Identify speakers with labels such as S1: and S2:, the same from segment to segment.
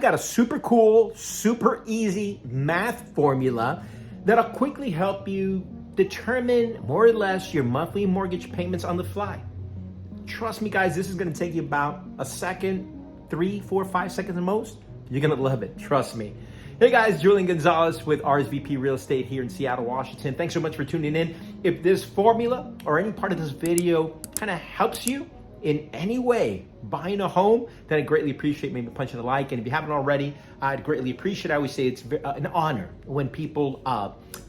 S1: I've got a super cool, super easy math formula that'll quickly help you determine more or less your monthly mortgage payments on the fly. Trust me, guys, this is going to take you about a second, 3, 4, 5 seconds at most. You're going to love it. Trust me. Hey guys, Julian Gonzalez with RSVP Real Estate here in Seattle, Washington. Thanks so much for tuning in. If this formula or any part of this video kind of helps you in any way buying a home, then I'd greatly appreciate maybe punching a like. And if you haven't already, I'd greatly appreciate, I always say it's an honor when people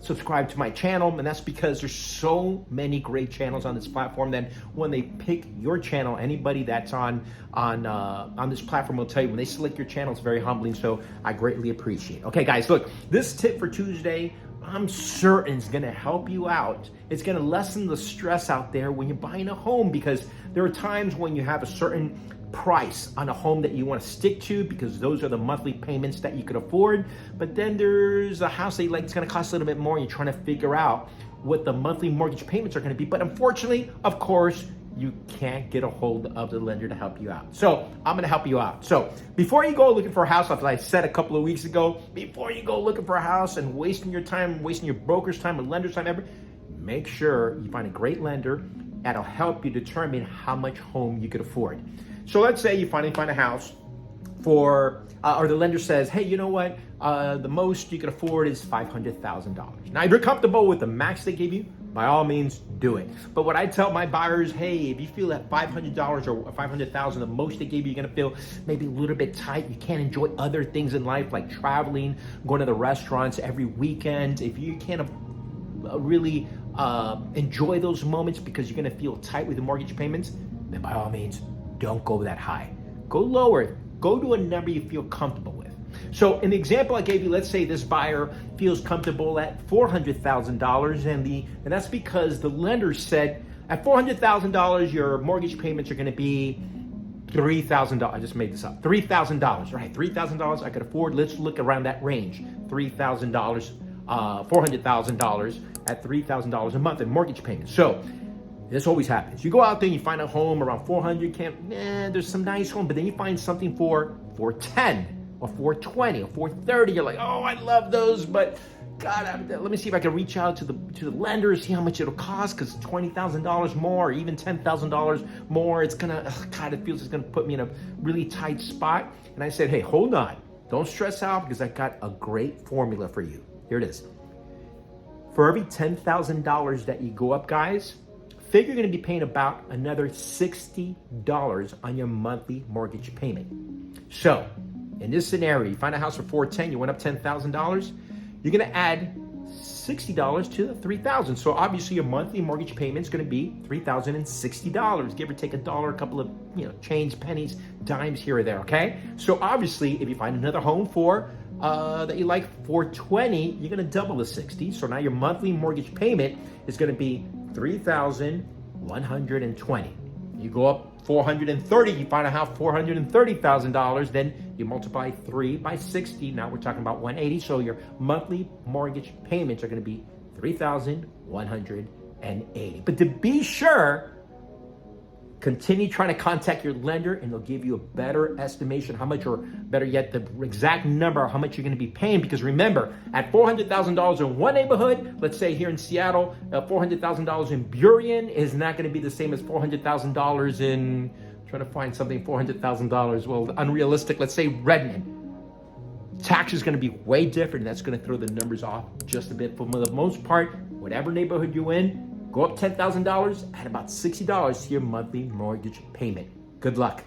S1: subscribe to my channel. And that's because there's so many great channels on this platform that when they pick your channel, anybody that's on this platform will tell you when they select your channel, it's very humbling. So I greatly appreciate it. Okay, guys, look, this tip for Tuesday, I'm certain it's going to help you out. It's going to lessen the stress out there when you're buying a home, because there are times when you have a certain price on a home that you want to stick to because those are the monthly payments that you could afford. But then there's a house that you like, it's going to cost a little bit more, and you're trying to figure out what the monthly mortgage payments are going to be. But unfortunately, of course, you can't get a hold of the lender to help you out. So I'm going to help you out. So before you go looking for a house, like I said a couple of weeks ago, before you go looking for a house and wasting your time, wasting your broker's time and lender's time, make sure you find a great lender that'll help you determine how much home you could afford. So let's say you finally find a house for, or the lender says, hey, you know what? The most you can afford is $500,000. Now, if you're comfortable with the max they give you, by all means, do it. But what I tell my buyers, hey, if you feel that $500 or $500,000, the most they gave you, you're gonna feel maybe a little bit tight. You can't enjoy other things in life like traveling, going to the restaurants every weekend. If you can't really enjoy those moments because you're gonna feel tight with the mortgage payments, then by all means, don't go that high. Go lower. Go to a number you feel comfortable with. So in the example I gave you, let's say this buyer feels comfortable at $400,000, and that's because the lender said at $400,000 your mortgage payments are going to be $3,000. I just made this up. $3,000, right? $3,000 I could afford. Let's look around that range. $3,000, $400,000 at $3,000 a month in mortgage payments. So this always happens. You go out there and you find a home around 400, there's some nice home, but then you find something for 410 or 420 or 430. You're like, oh, I love those, but God, let me see if I can reach out to the lender, see how much it'll cost, because $20,000 more, or even $10,000 more, it's gonna, God, it feels it's gonna put me in a really tight spot. And I said, hey, hold on, don't stress out, because I got a great formula for you. Here it is. For every $10,000 that you go up, guys, figure you're going to be paying about another $60 on your monthly mortgage payment. So in this scenario, you find a house for $410,000, you went up $10,000, you're going to add $60 to the $3,000. So obviously your monthly mortgage payment is going to be $3,060, give or take a dollar, a couple of change, pennies, dimes here or there. Okay. So obviously, if you find another home for that you like $420,000, you're going to double the 60. So now your monthly mortgage payment is going to be $3,120. You go up $430,000, you find a house $430,000, then you multiply 3 by 60. Now we're talking about $180. So your monthly mortgage payments are going to be $3,180. But to be sure, continue trying to contact your lender, and they'll give you a better estimation how much, or better yet, the exact number how much you're going to be paying. Because remember, at $400,000 in one neighborhood, let's say here in Seattle, $400,000 in Burien is not going to be the same as $400,000 in, trying to find something, $400,000, well, unrealistic, let's say Redmond. Tax is going to be way different. That's going to throw the numbers off just a bit. For the most part, whatever neighborhood you're in, go up $10,000, add about $60 to your monthly mortgage payment. Good luck.